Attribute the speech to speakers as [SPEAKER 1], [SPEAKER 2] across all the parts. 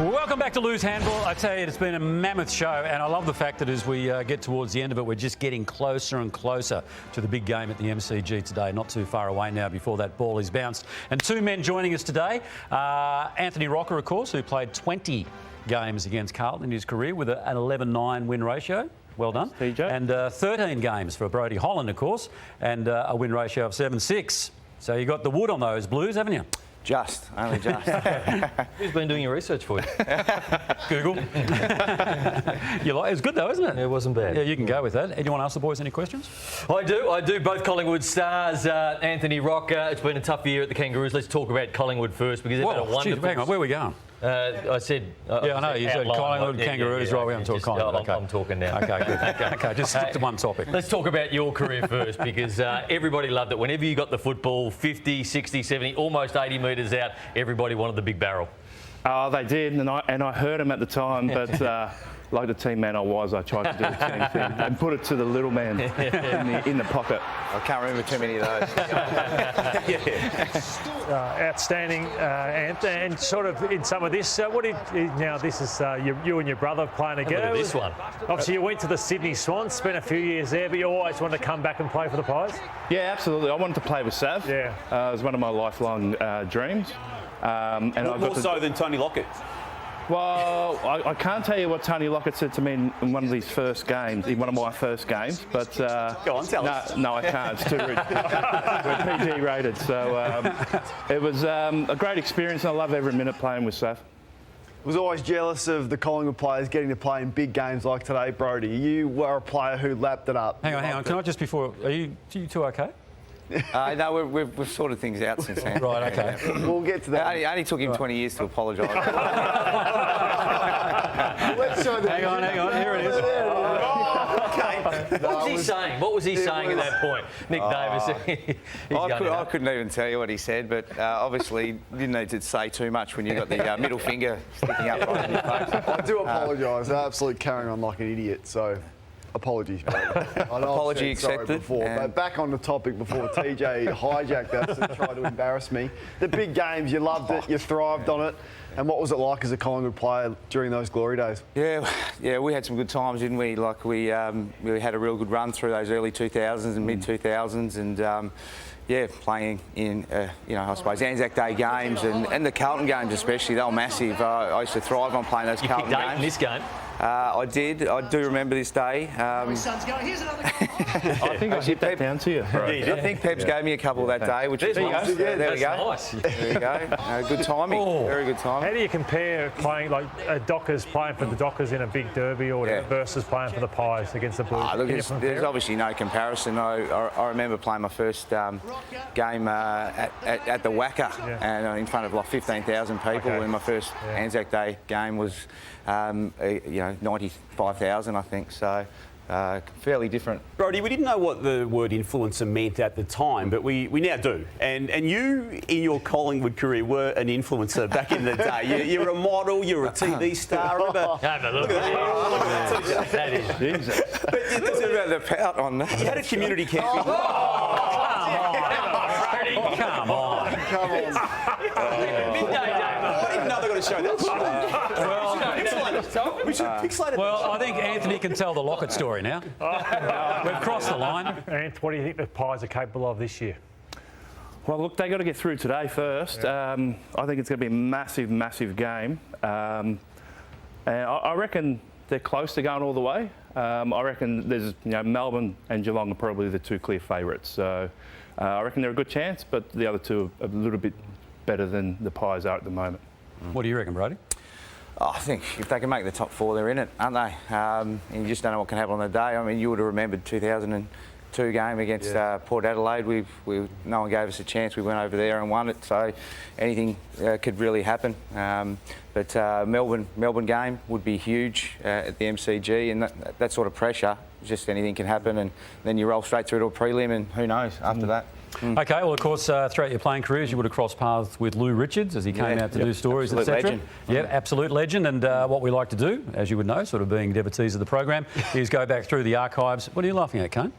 [SPEAKER 1] Welcome back to Lou's Handball. I tell you, it's been a mammoth show, and I love the fact that as we get towards the end of it, we're just getting closer and closer to the big game at the MCG today. Not too far away now before that ball is bounced. And two men joining us today. Anthony Rocca, of course, who played 20 games against Carlton in his career with an 11-9 win ratio. Well done.
[SPEAKER 2] TJ.
[SPEAKER 1] And 13 games for Brodie Holland, of course, and a win ratio of 7-6. So you got the wood on those Blues, haven't you?
[SPEAKER 3] Only just.
[SPEAKER 4] Who's been doing your research for you?
[SPEAKER 1] Google. It was good though, isn't it?
[SPEAKER 4] It wasn't bad.
[SPEAKER 1] Yeah, you can go with that. Anyone ask the boys any questions?
[SPEAKER 4] I do. Both Collingwood stars. Anthony Rocca. It's been a tough year at the Kangaroos. Let's talk about Collingwood first because they've had a wonderful...
[SPEAKER 1] Hang on, where are we going?
[SPEAKER 4] I said...
[SPEAKER 1] Yeah, I know. You said Collingwood, Kangaroos, right? We're going to talk Collingwood.
[SPEAKER 4] I'm talking now.
[SPEAKER 1] Okay, good. Okay, just stick to one topic.
[SPEAKER 4] Let's talk about your career first because everybody loved it. Whenever you got the football 50, 60, 70, almost 80 metres out, everybody wanted the big barrel.
[SPEAKER 2] Oh, they did, and I heard them at the time, but like the team man I was, I tried to do the team thing and put it to the little man in the pocket.
[SPEAKER 3] I can't remember too many of those.
[SPEAKER 5] Outstanding, and sort of in some of this. Now this is you and your brother playing together.
[SPEAKER 4] Look at this one.
[SPEAKER 5] Obviously, you went to the Sydney Swans, spent a few years there, but you always wanted to come back and play for the Pies.
[SPEAKER 2] Yeah, absolutely. I wanted to play with Sav.
[SPEAKER 5] Yeah,
[SPEAKER 2] it was one of my lifelong dreams. And
[SPEAKER 6] more so than Tony Lockett.
[SPEAKER 2] Well, I can't tell you what Tony Lockett said to me in one of these first games, in one of my first games, but...
[SPEAKER 6] Go on, tell us.
[SPEAKER 2] No, I can't. It's too rude. We're PG rated, so it was a great experience, and I love every minute playing with Sav.
[SPEAKER 7] Was always jealous of the Collingwood players getting to play in big games like today, Brodie. You were a player who lapped it up.
[SPEAKER 1] Hang on. Can I just before... Are you two okay?
[SPEAKER 3] No, we've sorted things out since then.
[SPEAKER 1] Right, okay.
[SPEAKER 7] We'll get to that.
[SPEAKER 3] It only took him 20 years to apologise.
[SPEAKER 7] Let's show
[SPEAKER 1] Hang on. Here it is.
[SPEAKER 4] What was he saying? What was he saying at that point? Nick Davis.
[SPEAKER 3] I couldn't even tell you what he said, but obviously didn't need to say too much when you got the middle finger sticking up right in your face.
[SPEAKER 7] I do apologise. I'm absolutely carrying on like an idiot, so... Apologies, mate.
[SPEAKER 3] Apology accepted.
[SPEAKER 7] Before, but back on the topic before TJ hijacked us and tried to embarrass me. The big games, you loved it, you thrived on it. And what was it like as a Collingwood player during those glory days?
[SPEAKER 3] Yeah, we had some good times, didn't we? Like we had a real good run through those early 2000s and mid 2000s, and playing in I suppose Anzac Day games and the Carlton games especially. They were massive. I used to thrive on playing those Carlton games.
[SPEAKER 4] In this game.
[SPEAKER 3] I did. I do remember this day.
[SPEAKER 2] I think I hit that down to you.
[SPEAKER 3] I think Pep's gave me a couple that day, which was nice.
[SPEAKER 4] Yeah,
[SPEAKER 3] there we go.
[SPEAKER 4] Nice.
[SPEAKER 3] There we go. Good timing. Very good timing.
[SPEAKER 5] How do you compare playing like Dockers playing for the Dockers in a big derby or versus playing for the Pies against the Blues?
[SPEAKER 3] Look, there's obviously no comparison. I remember playing my first game at the WWOS and in front of like 15,000 people. And my first Anzac Day game was 95,000, I think. So fairly different.
[SPEAKER 6] Brodie, we didn't know what the word influencer meant at the time, but we now do. And you, in your Collingwood career, were an influencer back in the day. You're a model, you're a TV star.
[SPEAKER 4] Look at that. That is.
[SPEAKER 3] But it's about the pout on that.
[SPEAKER 6] You had a community camping.
[SPEAKER 1] Come on.
[SPEAKER 6] I didn't know they were going to show that. We should pixelate it.
[SPEAKER 1] Well, I think Anthony can tell the Lockett story now. We've crossed the line.
[SPEAKER 5] And what do you think the Pies are capable of this year?
[SPEAKER 2] Well, look, they got to get through today first. I think it's going to be a massive, massive game. And I reckon they're close to going all the way. I reckon there's, Melbourne and Geelong are probably the two clear favourites. So I reckon they're a good chance, but the other two are a little bit better than the Pies are at the moment.
[SPEAKER 1] What do you reckon, Brodie?
[SPEAKER 3] I think if they can make the top four, they're in it, aren't they? And you just don't know what can happen on the day. I mean, you would have remembered 2002 game against Port Adelaide. No one gave us a chance. We went over there and won it. So anything could really happen. But Melbourne game would be huge at the MCG, and that sort of pressure, just anything can happen. And then you roll straight through to a prelim, and who knows after that.
[SPEAKER 1] Okay, well, of course, throughout your playing careers, you would have crossed paths with Lou Richards as he came out to do stories, etc.
[SPEAKER 3] Legend.
[SPEAKER 1] Yeah, absolute legend. And what we like to do, as you would know, sort of being devotees of the program, is go back through the archives. What are you laughing at, Kane?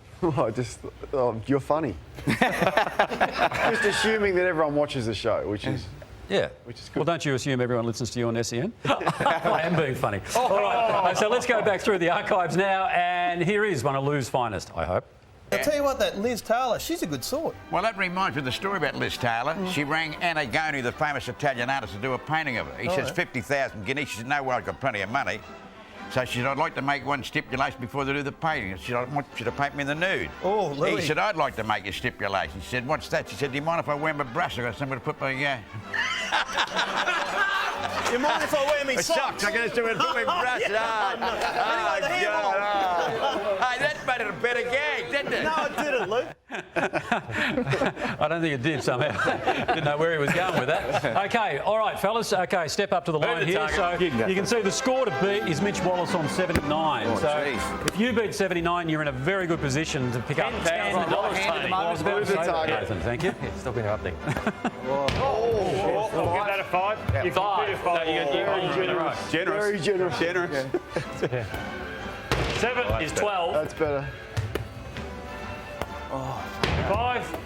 [SPEAKER 7] You're funny. Just assuming that everyone watches the show, which is
[SPEAKER 1] Yeah.
[SPEAKER 7] Which is good.
[SPEAKER 1] Well, don't you assume everyone listens to you on SEN? I am being funny. All right. So let's go back through the archives now, and here is one of Lou's finest, I hope.
[SPEAKER 8] I'll tell you what, that Liz Taylor, she's a good sort.
[SPEAKER 9] Well, that reminds me of the story about Liz Taylor. She rang Antigone, the famous Italian artist, to do a painting of her. He says 50,000 guineas. She said, no, well, I've got plenty of money. So she said, I'd like to make one stipulation before they do the painting. She said, I want you to paint me in the nude.
[SPEAKER 8] Oh, Louis.
[SPEAKER 9] He said, I'd like to make a stipulation. She said, what's that? She said, do you mind if I wear my brush? I've got somewhere to put my...
[SPEAKER 8] You mind if I wear me socks?
[SPEAKER 9] I'm going to do it with my brush.
[SPEAKER 8] Anyway, the handball.
[SPEAKER 9] Hey, that made it a better gag, didn't it?
[SPEAKER 8] No, it didn't, Luke.
[SPEAKER 1] I don't think it did somehow. Didn't know where he was going with that. Okay, all right, fellas. Okay, step up to the line
[SPEAKER 4] the
[SPEAKER 1] here.
[SPEAKER 4] target.
[SPEAKER 1] So you can see the score to beat is Mitch Wallace on 79.
[SPEAKER 3] Oh,
[SPEAKER 1] so
[SPEAKER 3] geez.
[SPEAKER 1] if you beat 79, you're in a very good position to pick up
[SPEAKER 4] $10,000, Tony.
[SPEAKER 1] Nathan, thank you.
[SPEAKER 4] Stop interrupting.
[SPEAKER 5] We'll give that a 5.
[SPEAKER 4] Yeah,
[SPEAKER 5] You can
[SPEAKER 4] 5.
[SPEAKER 5] do a 5.
[SPEAKER 4] No, you got in a row.
[SPEAKER 6] Generous.
[SPEAKER 7] Very generous.
[SPEAKER 6] Generous.
[SPEAKER 5] 7
[SPEAKER 4] Is 12.
[SPEAKER 7] That's better.
[SPEAKER 5] 5.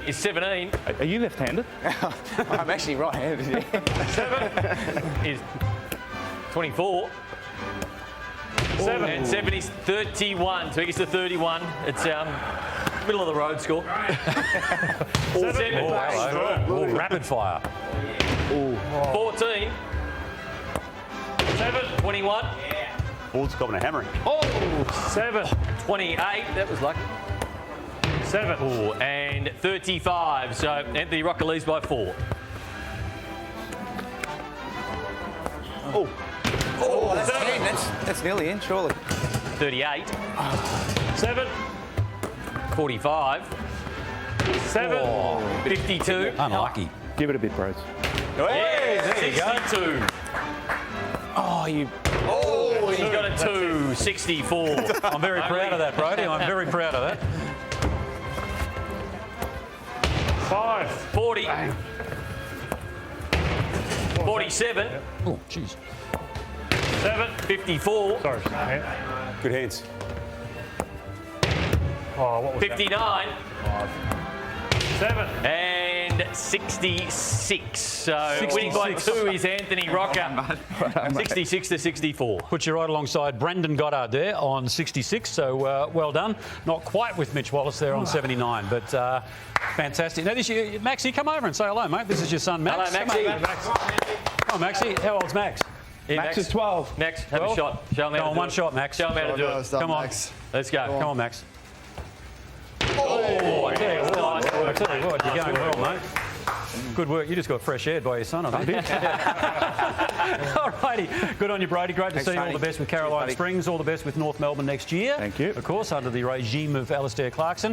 [SPEAKER 4] Is 17.
[SPEAKER 2] Are you left-handed?
[SPEAKER 3] I'm actually right-handed. Yeah.
[SPEAKER 5] 7.
[SPEAKER 4] Is 24.
[SPEAKER 5] 7.
[SPEAKER 4] And 7 is 31. So he gets to 31. It's middle of the road score. 7.
[SPEAKER 1] Oh, hello. Oh, rapid fire.
[SPEAKER 4] 14. 7. 21.
[SPEAKER 6] Ball's coming a hammering.
[SPEAKER 5] 7.
[SPEAKER 4] 28. That was lucky.
[SPEAKER 5] 7.
[SPEAKER 4] Oh, and 35. So Anthony Rocca leads by 4.
[SPEAKER 3] Oh, that's 10. That's nearly in, surely.
[SPEAKER 4] 38.
[SPEAKER 5] 7.
[SPEAKER 4] 45.
[SPEAKER 5] 7.
[SPEAKER 4] 52.
[SPEAKER 1] Unlucky.
[SPEAKER 2] Give it a bit, bros.
[SPEAKER 4] Yeah, 62.
[SPEAKER 3] Oh, you...
[SPEAKER 4] He's got a 2. 64.
[SPEAKER 1] I'm very proud of that, Brodie. I'm very proud of that.
[SPEAKER 5] 5.
[SPEAKER 4] 40. 47.
[SPEAKER 1] Oh, jeez.
[SPEAKER 5] 7.
[SPEAKER 4] 54.
[SPEAKER 5] Sorry, man.
[SPEAKER 6] Good hands.
[SPEAKER 5] Oh, what was
[SPEAKER 4] 59.
[SPEAKER 5] that? 7.
[SPEAKER 4] And 66. So winning by 2 is Anthony Rocca. 66 to 64.
[SPEAKER 1] Put you right alongside Brendan Goddard there on 66, so well done. Not quite with Mitch Wallace there on 79, but fantastic. Now, this year, Maxie, come over and say hello, mate. This is your son, Max.
[SPEAKER 4] Hello, Maxie.
[SPEAKER 1] Come on, Maxie. How old's Max?
[SPEAKER 4] Yeah,
[SPEAKER 2] Max is 12.
[SPEAKER 4] Max, have
[SPEAKER 1] 12?
[SPEAKER 4] a shot. Show him how
[SPEAKER 1] Go
[SPEAKER 4] to
[SPEAKER 1] on,
[SPEAKER 4] do
[SPEAKER 1] one
[SPEAKER 4] it.
[SPEAKER 1] shot, Max.
[SPEAKER 4] Show him how to do it.
[SPEAKER 7] Stop,
[SPEAKER 1] Come on.
[SPEAKER 7] Max.
[SPEAKER 4] Let's go.
[SPEAKER 1] Come on, Max.
[SPEAKER 4] Oh,
[SPEAKER 1] I tell you what, you're going well, mate. Good work. You just got fresh aired by your son, I think. All righty. Good on you, Brodie. Great to
[SPEAKER 3] Thanks,
[SPEAKER 1] see you. All
[SPEAKER 3] Tony.
[SPEAKER 1] the best with Caroline
[SPEAKER 3] Cheers, buddy.
[SPEAKER 1] Springs. All the best with North Melbourne next year.
[SPEAKER 2] Thank you.
[SPEAKER 1] Of course, under the regime of Alistair Clarkson.